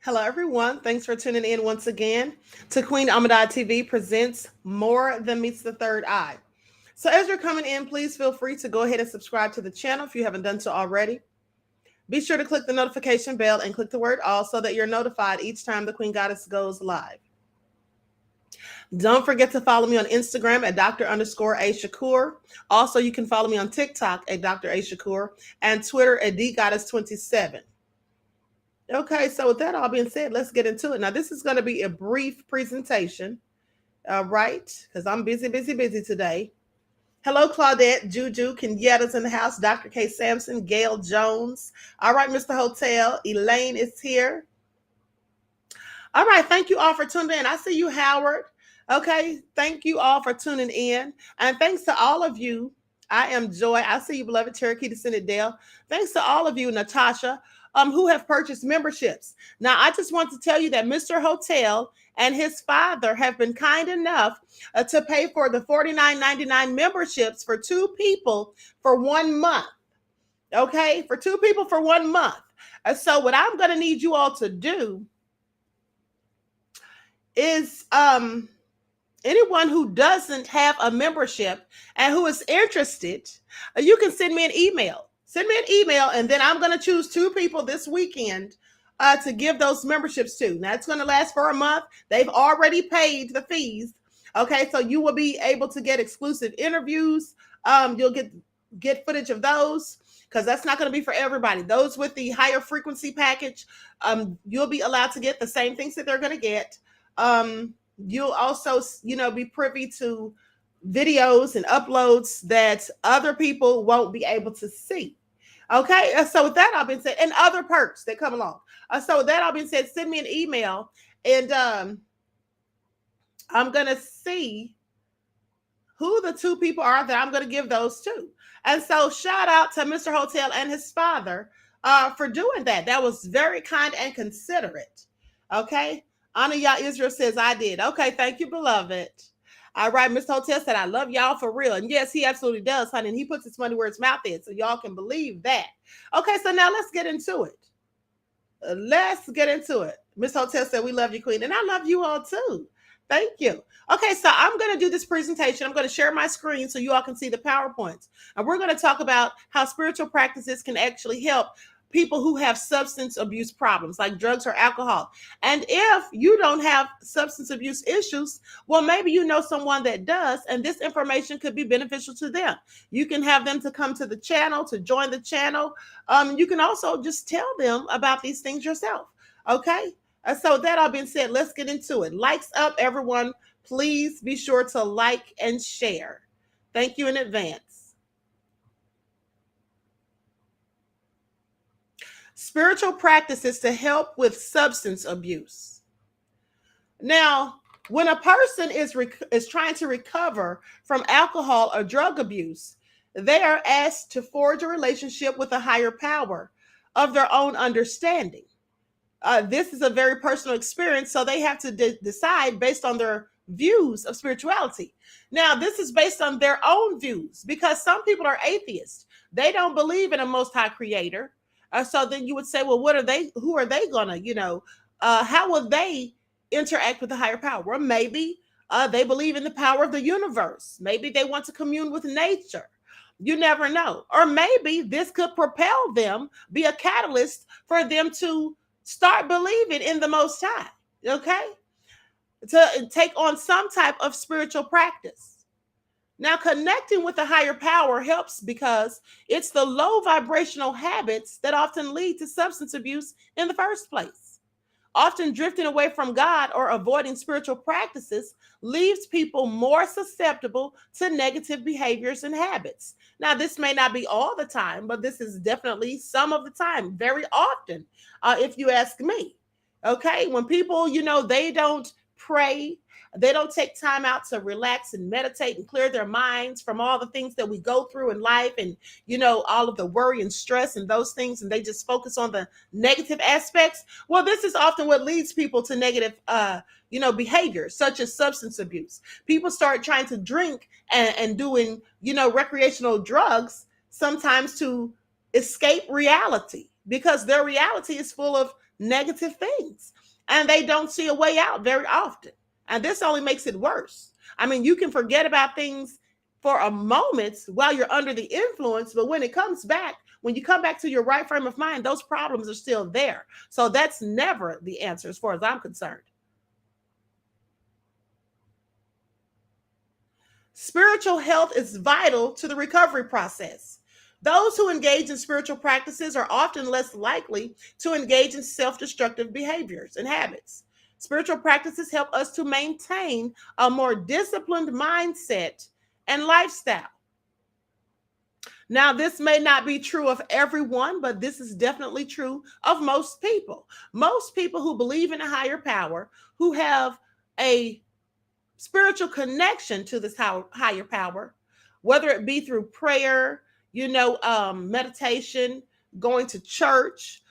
Hello, everyone. Thanks for tuning in once again to Queen Ahmadiyyah TV presents More Than Meets the Third Eye. So, as you're coming in, please feel free to go ahead and subscribe to the channel if you haven't done so already. Be sure to click the notification bell and click the word all so that you're notified each time the Queen Goddess goes live. Don't forget to follow me on Instagram at Dr. _ A Shakur. Also, you can follow me on TikTok at Dr. A Shakur and Twitter at DGoddess27. Okay, so with that all being said, let's get into it. Now, this is going to be a brief presentation, right? Because I'm busy today. Hello, Claudette, Juju, Kenyetta's in the house, Dr. K. Sampson, Gail Jones. All right, Mr. Hotel, Elaine is here. All right, thank you all for tuning in. I see you, Howard. Okay, thank you all for tuning in. And thanks to all of you. I am Joy. I see you, beloved Cherokee Descendant Dale. Thanks to all of you, Natasha, who have purchased memberships. Now, I just want to tell you that Mr. Hotel and his father have been kind enough to pay for the $49.99 memberships for two people for 1 month. Okay, for two people for 1 month. So what I'm going to need you all to do is anyone who doesn't have a membership and who is interested, you can send me an email. Send me an email, and then I'm going to choose two people this weekend to give those memberships to. Now, it's going to last for a month. They've already paid the fees. Okay, so you will be able to get exclusive interviews. You'll get footage of those because that's not going to be for everybody. Those with the higher frequency package, you'll be allowed to get the same things that they're going to get. You'll also, be privy to videos and uploads that other people won't be able to see. Okay, so with that all being said, and other perks that come along. So with that all being said, send me an email, and I'm gonna see who the two people are that I'm gonna give those to. And so shout out to Mr. Hotel and his father for doing that. That was very kind and considerate. Okay. Ahmadiyyah Israel says I did. Okay, thank you, beloved. All right, Mr. Hotel said, I love y'all for real. And yes, he absolutely does, honey. And he puts his money where his mouth is. So y'all can believe that. Okay, so now let's get into it. Let's get into it. Miss Hotel said, we love you, Queen. And I love you all too. Thank you. Okay, so I'm going to do this presentation. I'm going to share my screen so you all can see the PowerPoints. And we're going to talk about how spiritual practices can actually help people who have substance abuse problems like drugs or alcohol. And if you don't have substance abuse issues, well, maybe you know someone that does, and this information could be beneficial to them. You can have them to come to the channel, to join the channel. You can also just tell them about these things yourself. Okay. So that all being said, let's get into it. Likes up, everyone. Please be sure to like and share. Thank you in advance. Spiritual practices to help with substance abuse. Now, when a person is trying to recover from alcohol or drug abuse, they are asked to forge a relationship with a higher power of their own understanding. This is a very personal experience, so they have to decide based on their views of spirituality. Now, this is based on their own views because some people are atheists. They don't believe in a most high creator. So then you would say, well, who are they gonna, how will they interact with the higher power? Well, maybe they believe in the power of the universe. Maybe they want to commune with nature. You never know. Or maybe this could propel them, be a catalyst for them to start believing in the Most High, okay? To take on some type of spiritual practice. Now, connecting with a higher power helps because it's the low vibrational habits that often lead to substance abuse in the first place. Often drifting away from God or avoiding spiritual practices leaves people more susceptible to negative behaviors and habits. Now, this may not be all the time, but this is definitely some of the time, very often, if you ask me. Okay, when people, they don't pray, they don't take time out to relax and meditate and clear their minds from all the things that we go through in life and, all of the worry and stress and those things, and they just focus on the negative aspects. Well, this is often what leads people to negative, behaviors such as substance abuse. People start trying to drink and doing, recreational drugs sometimes to escape reality because their reality is full of negative things, and they don't see a way out very often. And this only makes it worse. I mean, you can forget about things for a moment while you're under the influence, but when it comes back, when you come back to your right frame of mind, those problems are still there. So that's never the answer as far as I'm concerned. Spiritual health is vital to the recovery process. Those who engage in spiritual practices are often less likely to engage in self destructive behaviors and habits. Spiritual practices help us to maintain a more disciplined mindset and lifestyle. Now, this may not be true of everyone, but this is definitely true of most people. Most people who believe in a higher power, who have a spiritual connection to this higher power, whether it be through prayer, meditation, going to church,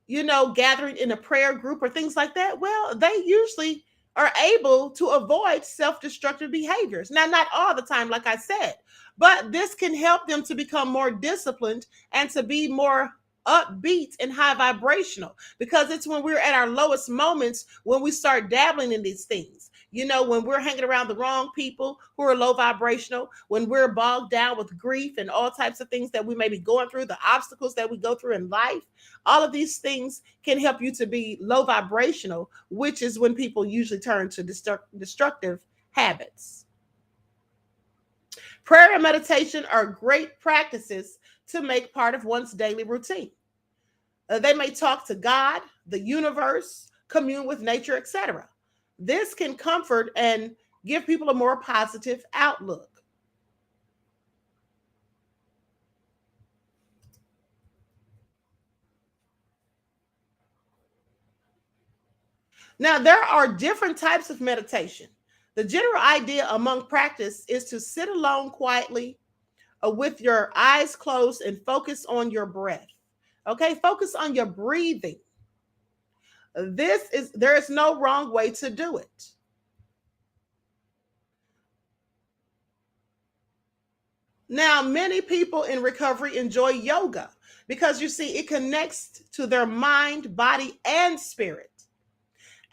gathering in a prayer group or things like that, well, they usually are able to avoid self-destructive behaviors. Now, not all the time, like I said, but this can help them to become more disciplined and to be more upbeat and high vibrational, because it's when we're at our lowest moments when we start dabbling in these things. When we're hanging around the wrong people who are low vibrational, when we're bogged down with grief and all types of things that we may be going through, the obstacles that we go through in life, all of these things can help you to be low vibrational, which is when people usually turn to destructive habits. Prayer and meditation are great practices to make part of one's daily routine. They may talk to God, the universe, commune with nature, etc. This can comfort and give people a more positive outlook. Now, there are different types of meditation. The general idea among practice is to sit alone quietly with your eyes closed and focus on your breath. Okay, focus on your breathing. There is no wrong way to do it. Now, many people in recovery enjoy yoga because you see, it connects to their mind, body, and spirit.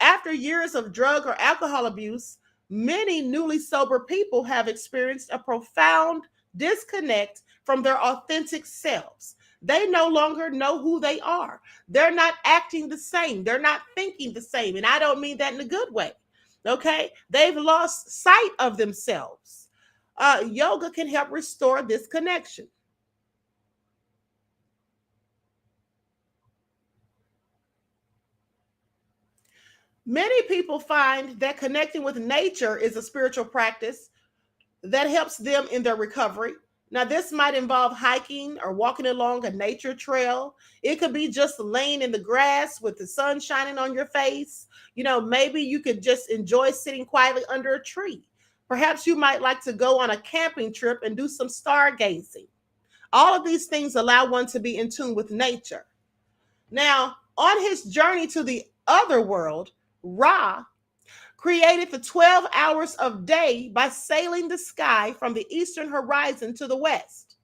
After years of drug or alcohol abuse, many newly sober people have experienced a profound disconnect from their authentic selves. They no longer know who they are. They're not acting the same. They're not thinking the same. And I don't mean that in a good way. Okay? They've lost sight of themselves. Yoga can help restore this connection. Many people find that connecting with nature is a spiritual practice that helps them in their recovery. Now, this might involve hiking or walking along a nature trail. It could be just laying in the grass with the sun shining on your face. Maybe you could just enjoy sitting quietly under a tree. Perhaps you might like to go on a camping trip and do some stargazing. All of these things allow one to be in tune with nature. Now, on his journey to the other world, Ra created the 12 hours of day by sailing the sky from the eastern horizon to the west,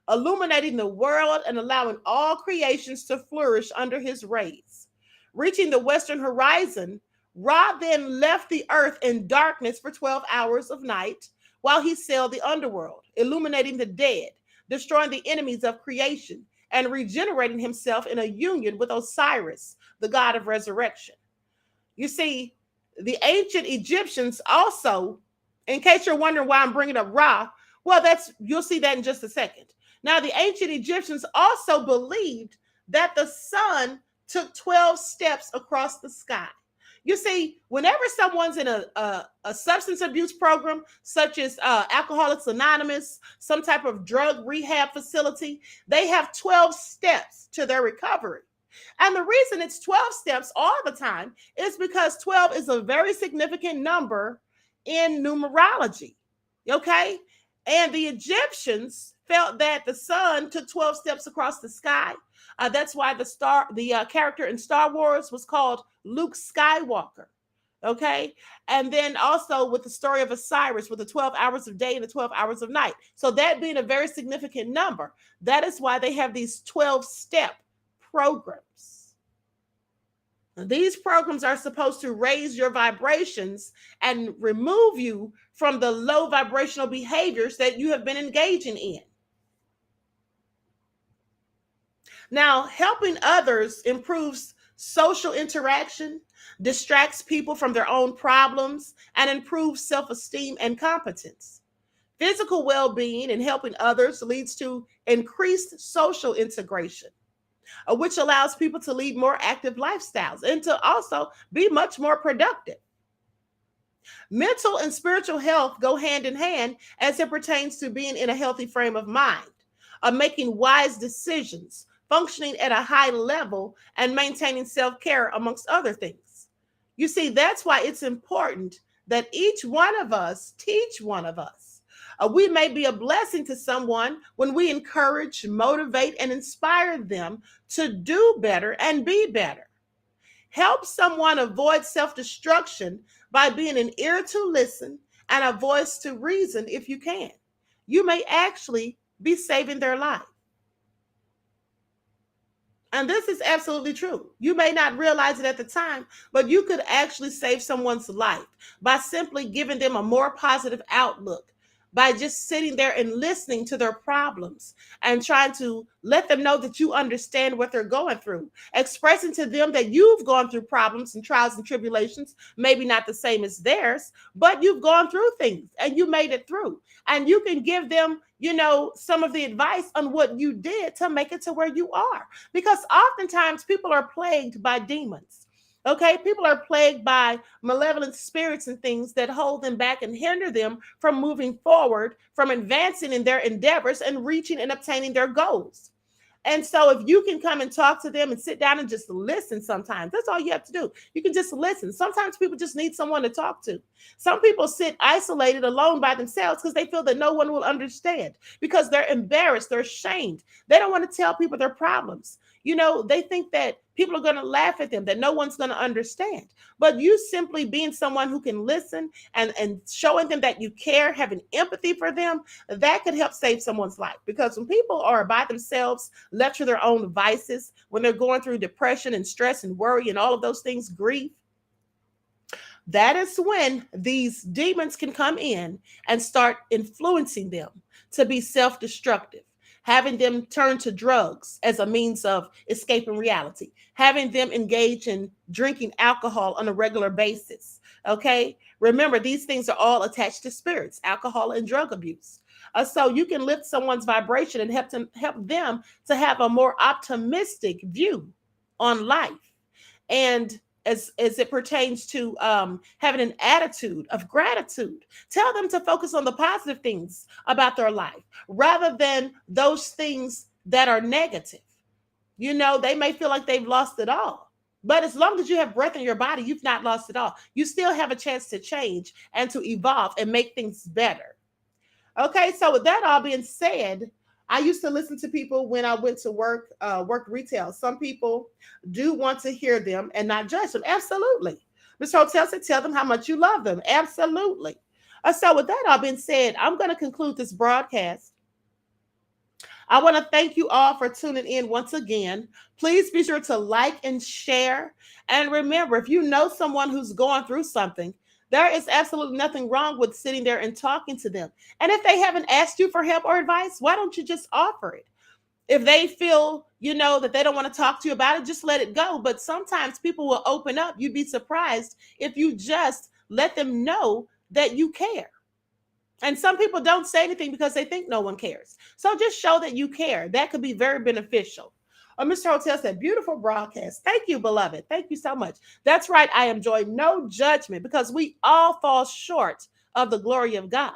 illuminating the world and allowing all creations to flourish under his rays. Reaching the western horizon, Ra then left the earth in darkness for 12 hours of night while he sailed the underworld, illuminating the dead, destroying the enemies of creation, and regenerating himself in a union with Osiris, the god of resurrection. You see, the ancient Egyptians also, in case you're wondering why I'm bringing up Ra, well, you'll see that in just a second. Now, the ancient Egyptians also believed that the sun took 12 steps across the sky. You see, whenever someone's in a substance abuse program, such as Alcoholics Anonymous, some type of drug rehab facility, they have 12 steps to their recovery. And the reason it's 12 steps all the time is because 12 is a very significant number in numerology. Okay? And the Egyptians felt that the sun took 12 steps across the sky. That's why the character in Star Wars was called Luke Skywalker. Okay. And then also with the story of Osiris with the 12 hours of day and the 12 hours of night. So that being a very significant number, that is why they have these 12 step programs. These programs are supposed to raise your vibrations and remove you from the low vibrational behaviors that you have been engaging in. Now, helping others improves social interaction, distracts people from their own problems, and improves self esteem and competence. Physical well being and helping others leads to increased social integration, which allows people to lead more active lifestyles and to also be much more productive. Mental and spiritual health go hand in hand as it pertains to being in a healthy frame of mind, making wise decisions, functioning at a high level, and maintaining self care, amongst other things. You see, that's why it's important that each one of us teach one of us. We may be a blessing to someone when we encourage, motivate, and inspire them to do better and be better. Help someone avoid self destruction by being an ear to listen and a voice to reason if you can. You may actually be saving their life. And this is absolutely true. You may not realize it at the time, but you could actually save someone's life by simply giving them a more positive outlook, by just sitting there and listening to their problems and trying to let them know that you understand what they're going through, expressing to them that you've gone through problems and trials and tribulations, maybe not the same as theirs, but you've gone through things and you made it through. And you can give them, some of the advice on what you did to make it to where you are. Because oftentimes people are plagued by demons. Okay, people are plagued by malevolent spirits and things that hold them back and hinder them from moving forward, from advancing in their endeavors and reaching and obtaining their goals. And so if you can come and talk to them and sit down and just listen sometimes, that's all you have to do. You can just listen. Sometimes people just need someone to talk to. Some people sit isolated alone by themselves because they feel that no one will understand, because they're embarrassed, they're ashamed. They don't want to tell people their problems. They think that people are going to laugh at them, that no one's going to understand. But you simply being someone who can listen and showing them that you care, having empathy for them, that could help save someone's life. Because when people are by themselves, left to their own vices, when they're going through depression and stress and worry and all of those things, grief, that is when these demons can come in and start influencing them to be self-destructive, having them turn to drugs as a means of escaping reality, having them engage in drinking alcohol on a regular basis. Okay. Remember, these things are all attached to spirits, alcohol and drug abuse. So you can lift someone's vibration and help them to have a more optimistic view on life. And as it pertains to having an attitude of gratitude, tell them to focus on the positive things about their life rather than those things that are negative. They may feel like they've lost it all. But as long as you have breath in your body, you've not lost it all. You still have a chance to change and to evolve and make things better. Okay, so with that all being said, I used to listen to people when I went to work retail. Some people do want to hear them and not judge them. Absolutely. Mr. Hotel said, tell them how much you love them. Absolutely. So with that all being said, I'm going to conclude this broadcast. I want to thank you all for tuning in once again. Please be sure to like and share. And remember, if you know someone who's going through something, there is absolutely nothing wrong with sitting there and talking to them. And if they haven't asked you for help or advice, why don't you just offer it? If they feel, that they don't want to talk to you about it, just let it go. But sometimes people will open up. You'd be surprised if you just let them know that you care. And some people don't say anything because they think no one cares. So just show that you care. That could be very beneficial. Mr. Hotel said, beautiful broadcast. Thank you, beloved. Thank you so much. That's right. I enjoy no judgment because we all fall short of the glory of God.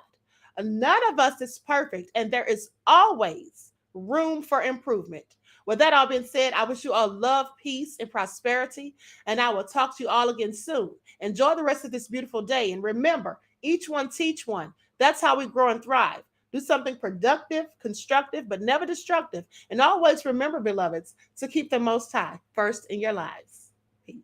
None of us is perfect, and there is always room for improvement. With that all being said, I wish you all love, peace, and prosperity, and I will talk to you all again soon. Enjoy the rest of this beautiful day, and remember, each one teach one. That's how we grow and thrive. Do something productive, constructive, but never destructive. And always remember, beloveds, to keep the Most High first in your lives. Peace.